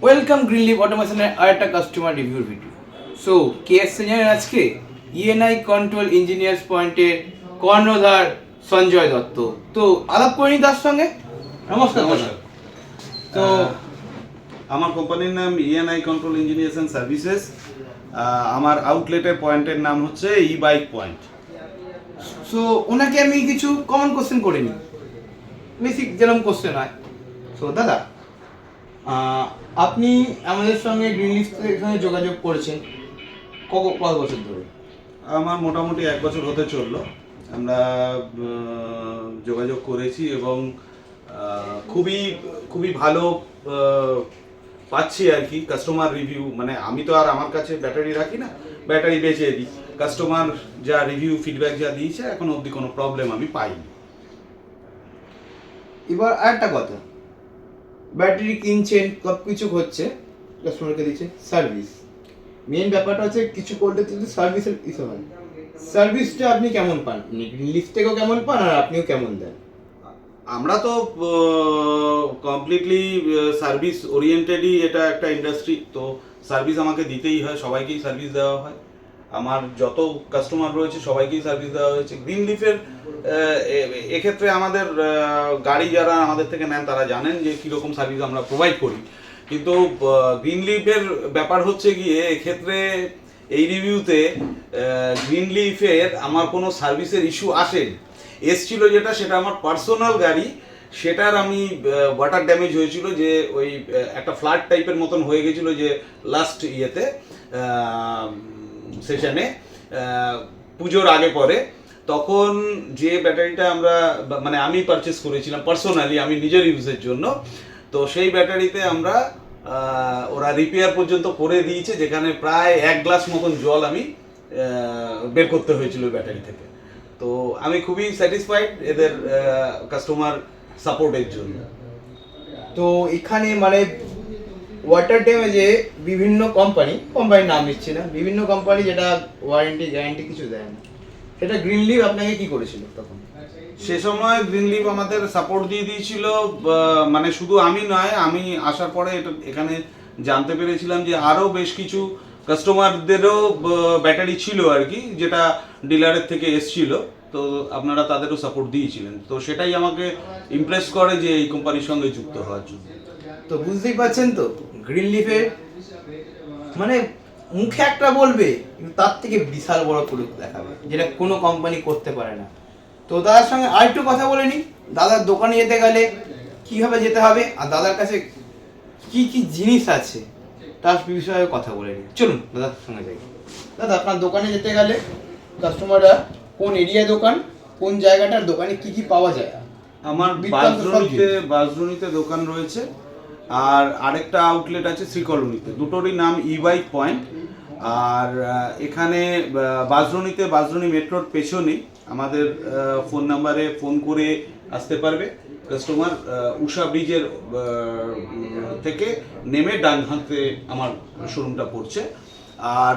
Welcome গ্রিনলিভ অটোমেশনের আরেকটা customer review video. So কে এসছে জানেন আজকে? ইএনআই কন্ট্রোল ইঞ্জিনিয়ার্স পয়েন্টের কর্ণধার সঞ্জয় দত্ত। তো আলাপ করিনি তার সঙ্গে। নমস্কার। তো আমার কোম্পানির নাম ইএনআই কন্ট্রোল ইঞ্জিনিয়ার্স অ্যান্ড সার্ভিসেস। আমার আউটলেটের পয়েন্টের নাম হচ্ছে ই বাইক পয়েন্ট। সো ওনাকে আমি কিছু কমন কোশ্চেন করে নিই, বেসিক যেরকম কোশ্চেন হয়। সো দাদা, আপনি আমাদের সঙ্গে গ্রিনলিভ এখানে যোগাযোগ করেছেন কত বছর ধরে? আমার মোটামুটি 1 বছর হতে চললো। আমরা যোগাযোগ করেছি এবং খুবই খুবই ভালো পাচ্ছি আর কি কাস্টমার রিভিউ। মানে আমি তো আর আমার কাছে ব্যাটারি রাখি না, ব্যাটারি বেচে দিই। কাস্টমার যা রিভিউ ফিডব্যাক যা দিয়েছে এখন অবধি কোনো প্রবলেম আমি পাইনি। এবার আরেকটা কথা, ব্যাটারি কিনছেন, সব কিছু হচ্ছে, কাস্টমারকে দিচ্ছে সার্ভিস। মেন ব্যাপারটা হচ্ছে কিছু করলে কিন্তু সার্ভিসের ইস্যু হয়। সার্ভিসটা আপনি কেমন পান? গ্রিনলিভ থেকেও কেমন পান আর আপনিও কেমন দেন? আমরা তো কমপ্লিটলি সার্ভিস ওরিয়েন্টেডই, এটা একটা ইন্ডাস্ট্রি, তো সার্ভিস আমাকে দিতেই হয়, সবাইকেই সার্ভিস দেওয়া হয়। আমার যত কাস্টমার রয়েছে সবাইকেই সার্ভিস দেওয়া হয়েছে। গ্রিনলিফের এক্ষেত্রে আমাদের গাড়ি যারা আমাদের থেকে নেন তারা জানেন যে কীরকম সার্ভিস আমরা প্রোভাইড করি। কিন্তু গ্রিনলিফের ব্যাপার হচ্ছে গিয়ে এক্ষেত্রে এই রিভিউতে গ্রিনলিফের আমার কোনো সার্ভিসের ইস্যু আসেনি। এসছিল যেটা, সেটা আমার পার্সোনাল গাড়ি, সেটার আমি ওয়াটার ড্যামেজ হয়েছিল, যে ওই একটা ফ্লাড টাইপের মতন হয়ে গেছিল যে লাস্ট ইয়েতে সেশনে পুজোর আগে পরে। তখন যে ব্যাটারিটা আমরা মানে আমি পারচেস করেছিলাম পার্সোনালি, আমি নিজের ইউজের জন্য, তো সেই ব্যাটারিতে আমরা ওরা রিপেয়ার পর্যন্ত করে দিয়েছে, যেখানে প্রায় 1 গ্লাস মতন জল আমি বের করতে হয়েছিল ওই ব্যাটারি থেকে। তো আমি খুবই স্যাটিসফাইড এদের কাস্টমার সাপোর্টের জন্য। তো এখানে মানে ওয়াটার ড্যামেজে বিভিন্ন কোম্পানির নাম নিচ্ছি না, বিভিন্ন কোম্পানি যেটা ওয়ারেন্টি গ্যারান্টি কিছু দেয় না, সেটা গ্রিনলিভ আপনাকে কি করেছিল তখন? সে সময় গ্রিনলিভ আমাদের সাপোর্ট দিয়ে দিয়েছিল। মানে শুধু আমি নয়, আমি আসার পরে এখানে জানতে পেরেছিলাম যে আরও বেশ কিছু কাস্টমারদেরও ব্যাটারি ছিল আর কি, যেটা ডিলারের থেকে এসছিল, তো আপনারা তাদেরও সাপোর্ট দিয়েছিলেন। তো সেটাই আমাকে ইমপ্রেস করে যে এই কোম্পানির সঙ্গে যুক্ত হওয়ার জন্য। তো বুঝতেই পারছেন তো, গ্রিনলিফের মানে মুখে একটা বলবে কিন্তু তার থেকে বিশাল বড় প্রোডাক্ট দেখাবে, যেটা কোনো কোম্পানি করতে পারে না। তো দাদার সঙ্গে আরেকটু কথা বলে নিই, দাদার দোকানে যেতে গেলে কীভাবে যেতে হবে আর দাদার কাছে কি কি জিনিস আছে তার বিষয়ে কথা বলে নিই। চলুন দাদার সঙ্গে যাই। দাদা, আপনার দোকানে যেতে গেলে কাস্টমাররা কোন এরিয়ায় দোকান, কোন জায়গাটার দোকানে কি কি পাওয়া যায়? আমার বাজরুনিতে দোকান রয়েছে, আর আরেকটা আউটলেট আছে শ্রীকলোনিতে। দুটোরই নাম ই বাইক পয়েন্ট। আর এখানে বাজরুনি মেট্রোর পেছনেই আমাদের ফোন নাম্বারে ফোন করে আসতে পারবে কাস্টমার। উষা ব্রিজের থেকে নেমে ডান হাতে আমার শোরুমটা পড়ছে। আর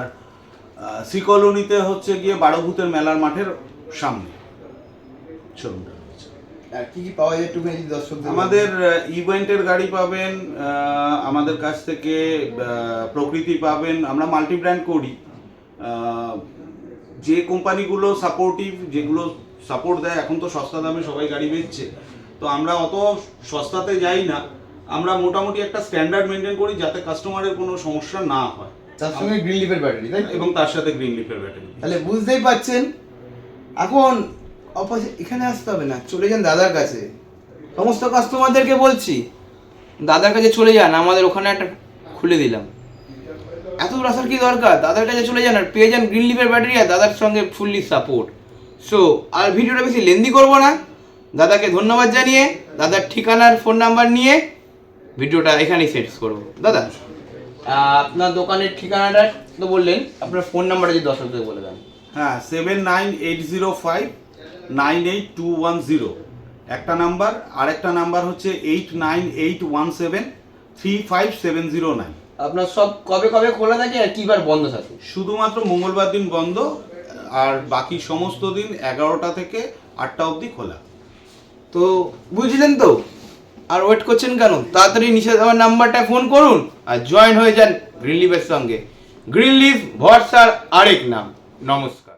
শ্রীকলোনিতে হচ্ছে গিয়ে বারোভূতের মেলার মাঠের সামনে শোরুমটা। কি কি পাওয়া যায় একটু দর্শক? আমাদের ইভেন্টের গাড়ি পাবেন আমাদের কাছ থেকে, প্রকৃতি পাবেন। আমরা মাল্টি ব্র্যান্ড করি। যে কোম্পানিগুলো সাপোর্টিভ, যেগুলো সাপোর্ট দেয়, এখন তো সস্তা দামে সবাই গাড়ি বেচছে, তো আমরা অত সস্তাতে যাই না। আমরা মোটামুটি একটা স্ট্যান্ডার্ড মেনটেন করি যাতে কাস্টমারের কোনো সমস্যা না হয়। তার সঙ্গে গ্রিনলিফের ব্যাটারি, তাই? এবং তার সাথে গ্রিনলিফের ব্যাটারি। তাহলে বুঝতেই পারছেন, এখন এখানে আসতে হবে না, চলে যান দাদার কাছে। সমস্ত কাস্টমারদেরকে বলছি দাদার কাছে চলে যান, আমাদের ওখানে একটা খুলে দিলাম। এত দূর আসার কি দরকার? দাদার কাছে চলে যান আর পেয়ে যান গ্রিনলিফের ব্যাটারি আর দাদার সঙ্গে ফুললি সাপোর্ট। সো আর ভিডিওটা বেশি লেন্দি করবো না, দাদাকে ধন্যবাদ জানিয়ে দাদার ঠিকানার ফোন নাম্বার নিয়ে ভিডিওটা এখানেই সেট করবো। দাদা, আপনার দোকানের ঠিকানাটা তো বললেন, আপনার ফোন নাম্বারটা যদি দর্শকদের বলে দেন। হ্যাঁ, 7980598210 একটা নাম্বার। আরেকটা নাম্বার হচ্ছে 8981735709। আপনার সব কবে কবে খোলা থাকে আর কিবার বন্ধ থাকে? শুধুমাত্র মঙ্গলবার দিন বন্ধ, আর বাকি সমস্ত দিন 11টা থেকে 8টা অবধি খোলা। তো বুঝলেন তো, আর ওয়েট করছেন কেন? তাড়াতাড়ি নিশাদ আমার নাম্বারটায় ফোন করুন আর জয়েন হয়ে যান গ্রিন লিফের সঙ্গে। গ্রিন লিফ ভরসার আরেক নাম। নমস্কার।